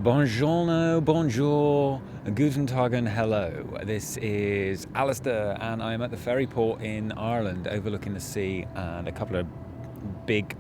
Buongiorno, bonjour, guten Tag and hello. This is Alistair and I'm at the ferry port in Ireland overlooking the sea and a couple of big,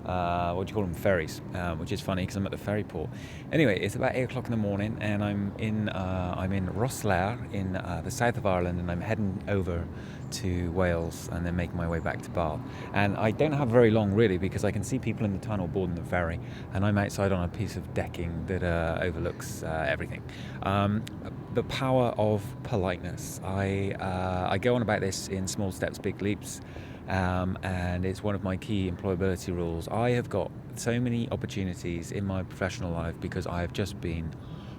what do you call them, ferries, which is funny because I'm at the ferry port. Anyway, it's about 8 o'clock in the morning and I'm in Rosslare in the south of Ireland, and I'm heading over to Wales and then making my way back to Bath. And I don't have very long really, because I can see people in the tunnel boarding the ferry and I'm outside on a piece of decking that overlooks everything. The power of politeness. I go on about this in Small Steps, Big Leaps. And it's one of my key employability rules. I have got so many opportunities in my professional life because I have just been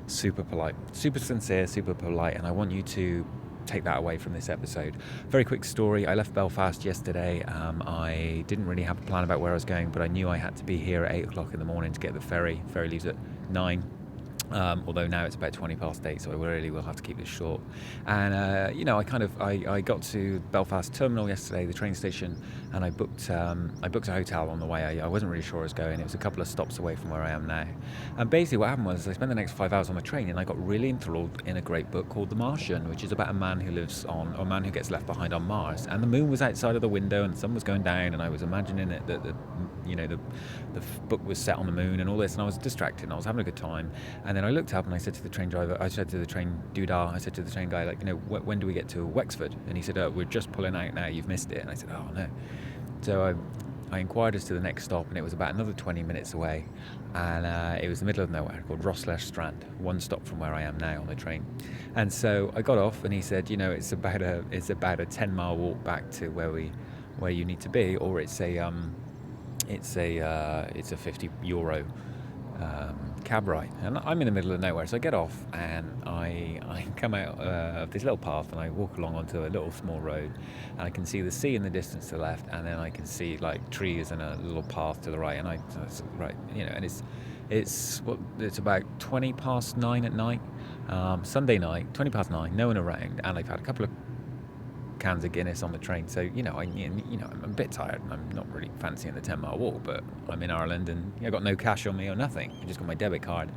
super polite, super sincere, super polite, and I want you to take that away from this episode. Very quick story. I left Belfast yesterday. I didn't really have a plan about where I was going, but I knew I had to be here at 8 o'clock in the morning to get the ferry. Ferry leaves at 9. Although now it's about 20 past 8, so I really will have to keep this short. And I got to Belfast Terminal yesterday, the train station, and I booked a hotel on the way. I wasn't really sure where I was going. It was a couple of stops away from where I am now. And basically what happened was I spent the next 5 hours on the train, and I got really enthralled in a great book called The Martian, which is about a man who gets left behind on Mars. And the moon was outside of the window, and the sun was going down, and I was imagining it that the book was set on the moon and all this, and I was distracted and I was having a good time. And then I looked up and I said to the train driver, I said to the train doodah, I said to the train guy, when do we get to Wexford? And he said, we're just pulling out now, you've missed it. And I said, oh no. So I inquired as to the next stop, and it was about another 20 minutes away, and it was the middle of nowhere called Rosslare Strand, one stop from where I am now on the train. And so I got off, and he said, it's about a 10-mile walk back to where you need to be, or it's a €50 cab ride. And I'm in the middle of nowhere, so I get off and I come out of this little path and I walk along onto a little small road, and I can see the sea in the distance to the left, and then I can see like trees and a little path to the right, and and it's about 20 past 9 at night, Sunday night, 20 past 9, no one around, and I've had a couple of cans of Guinness on the train, so I'm a bit tired and I'm not really fancying the 10-mile walk, but I'm in Ireland and I've got no cash on me or nothing. I just got my debit card,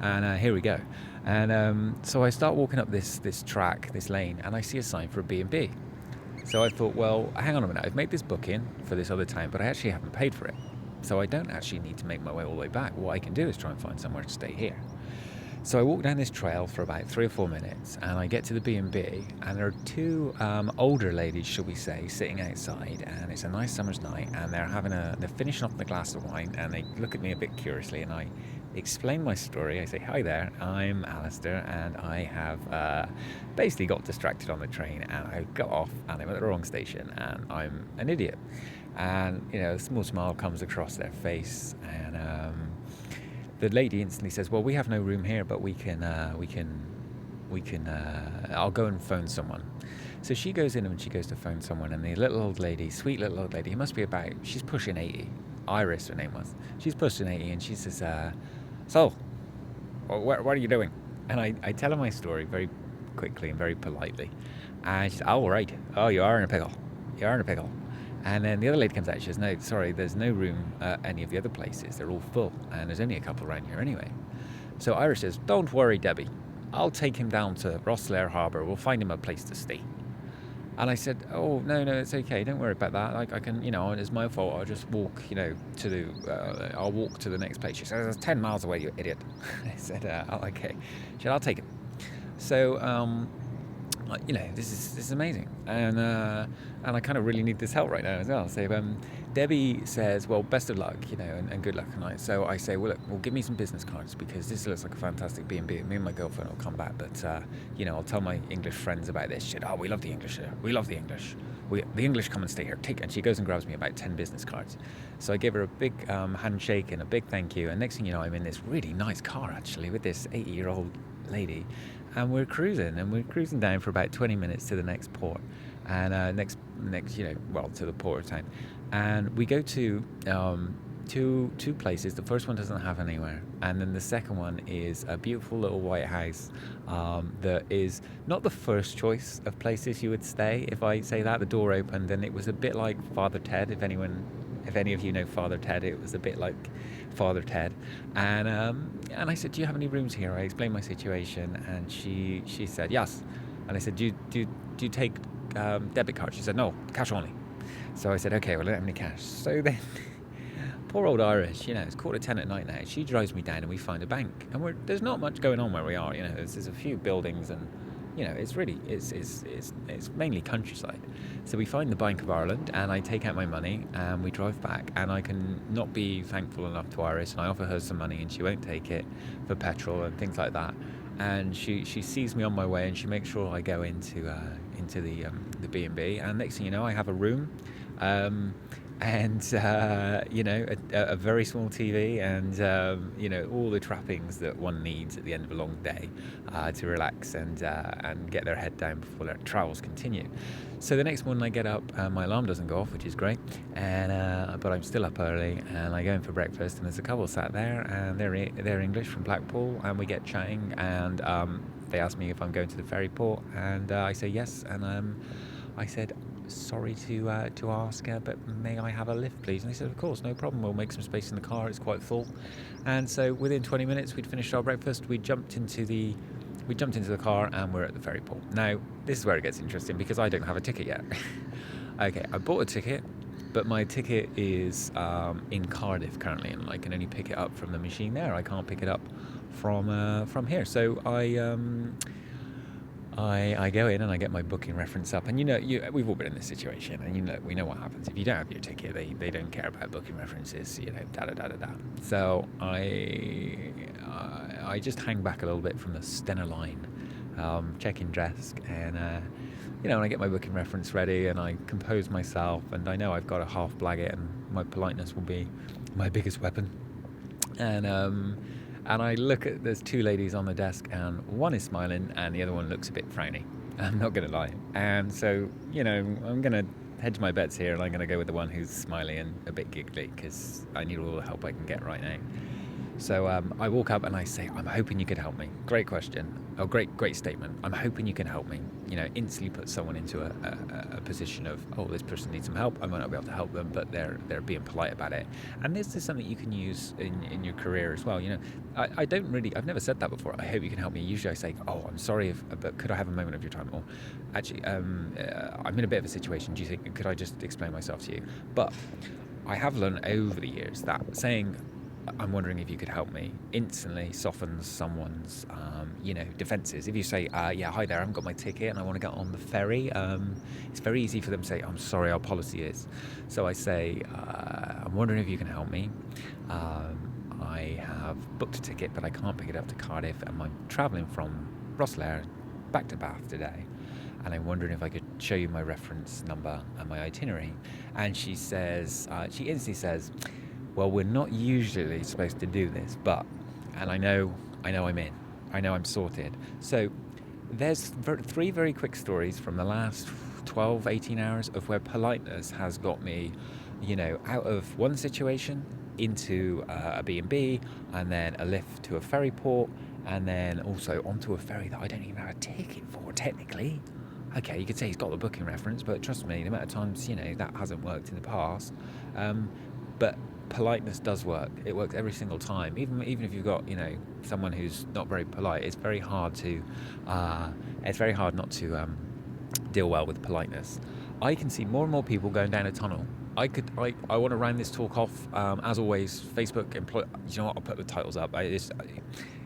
and here we go. And so I start walking up this lane, and I see a sign for a B&B. So I thought, well, hang on a minute, I've made this booking for this other time, but I actually haven't paid for it, so I don't actually need to make my way all the way back. What I can do is try and find somewhere to stay here. So I walk down this trail for about 3 or 4 minutes, and I get to the B&B, and there are two older ladies, shall we say, sitting outside, and it's a nice summer's night, and they're finishing off the glass of wine, and they look at me a bit curiously, and I explain my story. I say, hi there, I'm Alistair, and I have basically got distracted on the train, and I got off, and I'm at the wrong station, and I'm an idiot. And, a small smile comes across their face, and the lady instantly says, well, we have no room here, but we can I'll go and phone someone. So she goes in and she goes to phone someone, and the little old lady, sweet little old lady, she's pushing 80. Iris, her name was. She's pushing 80, and she says, so, what are you doing? And I tell her my story very quickly and very politely. And she says, oh, right. Oh, you are in a pickle. And then the other lady comes out. She says, no, sorry, there's no room at any of the other places. They're all full, and there's only a couple around here anyway. So Iris says, don't worry, Debbie. I'll take him down to Rosslare Harbour. We'll find him a place to stay. And I said, oh, no, it's okay. Don't worry about that. I can, it's my fault. I'll just walk, I'll walk to the next place. She says, it's 10 miles away, you idiot. I said, oh, okay. She said, I'll take him. So, this is amazing, and I kind of really need this help right now as well. So Debbie says, well, best of luck, and good luck. And so I say, well, look, give me some business cards, because this looks like a fantastic B&B. Me and my girlfriend will come back, but I'll tell my English friends about this. She said, oh, we love the English here. We love the English. The English come and stay here. Take. And she goes and grabs me about 10 business cards. So I give her a big handshake and a big thank you. And next thing you know, I'm in this really nice car actually with this 80-year-old lady. And we're cruising down for about 20 minutes to the next port, and next to the port of town. And we go to two places. The first one doesn't have anywhere, and then the second one is a beautiful little white house that is not the first choice of places you would stay. If I say that, the door opened, and it was a bit like Father Ted, if anyone If any of you know Father Ted, it was a bit like Father Ted. And I said, do you have any rooms here? I explained my situation, and she said yes. And I said, do you take debit cards? She said, no, cash only. So I said, okay, well, I don't have any cash. So then, poor old Iris, it's 10:15 at night now. She drives me down and we find a bank. And there's not much going on where we are, there's a few buildings and, it's really, it's mainly countryside. So we find the Bank of Ireland and I take out my money and we drive back, and I can not be thankful enough to Iris, and I offer her some money and she won't take it for petrol and things like that. And she sees me on my way and she makes sure I go into the B&B, and next thing you know I have a room, and a very small TV, and all the trappings that one needs at the end of a long day to relax and get their head down before their travels continue. So the next morning I get up, my alarm doesn't go off, which is great, and but I'm still up early, and I go in for breakfast, and there's a couple sat there, and they're English from Blackpool, and we get chatting, and they ask me if I'm going to the ferry port, and I say yes, and I said, sorry to ask, but may I have a lift, please? And they said, of course, no problem. We'll make some space in the car. It's quite full. And so within 20 minutes, we'd finished our breakfast. We jumped into the car, and we're at the ferry port. Now, this is where it gets interesting because I don't have a ticket yet. Okay, I bought a ticket, but my ticket is in Cardiff currently, and I can only pick it up from the machine there. I can't pick it up from here. So I go in and I get my booking reference up, and we've all been in this situation, and we know what happens if you don't have your ticket. They don't care about booking references, da da da da da. So I just hang back a little bit from the Stena line, check-in desk, and and I get my booking reference ready, and I compose myself, and I know I've got to half blag it, and my politeness will be my biggest weapon, and I look at, there's two ladies on the desk, and one is smiling and the other one looks a bit frowny. I'm not going to lie. And so, I'm going to hedge my bets here, and I'm going to go with the one who's smiley and a bit giggly, because I need all the help I can get right now. So I walk up and I say, I'm hoping you could help me. Great question. Oh, great statement. I'm hoping you can help me. Instantly put someone into a position of, oh, this person needs some help. I might not be able to help them, but they're being polite about it. And this is something you can use in your career as well. I've never said that before. I hope you can help me. Usually I say, oh, I'm sorry, but could I have a moment of your time? Or actually, I'm in a bit of a situation. Do you think, could I just explain myself to you? But I have learned over the years that saying, I'm wondering if you could help me, instantly softens someone's, defences. If you say, yeah, hi there, I haven't got my ticket and I want to get on the ferry, it's very easy for them to say, I'm sorry, our policy is. So I say, I'm wondering if you can help me. I have booked a ticket, but I can't pick it up to Cardiff, and I'm travelling from Rosslare back to Bath today. And I'm wondering if I could show you my reference number and my itinerary. And she says, she instantly says, well, we're not usually supposed to do this, but, and I know I'm in. I know I'm sorted. So there's three very quick stories from the last 12, 18 hours of where politeness has got me, out of one situation into a B&B, and then a lift to a ferry port, and then also onto a ferry that I don't even have a ticket for, technically. Okay, you could say he's got the booking reference, but trust me, the amount of times, that hasn't worked in the past. But politeness does work. It works every single time. Even if you've got someone who's not very polite, it's very hard not to deal well with politeness. I can see more and more people going down a tunnel. I want to round this talk off. As always, Facebook I'll put the titles up.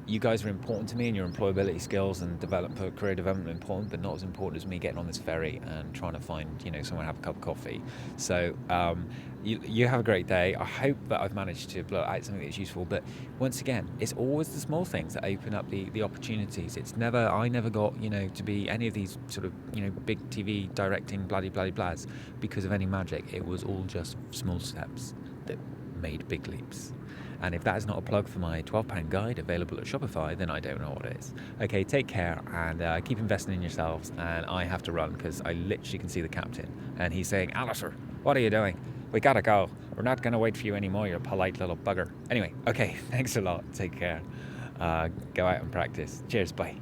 You guys are important to me, and your employability skills and career development are important, but not as important as me getting on this ferry and trying to find someone to have a cup of coffee. So you have a great day. I hope that I've managed to blow out something that's useful. But once again, it's always the small things that open up the opportunities. I never got to be any of these sort of big TV directing bloody blahs because of any magic. It was all just small steps that made big leaps. And if that is not a plug for my £12 guide available at Shopify, then I don't know what is. Okay, take care, and keep investing in yourselves. And I have to run because I literally can see the captain, and he's saying, Alistair, what are you doing? We gotta go. We're not gonna wait for you anymore, you polite little bugger. Anyway, okay, thanks a lot. Take care. Go out and practice. Cheers, bye.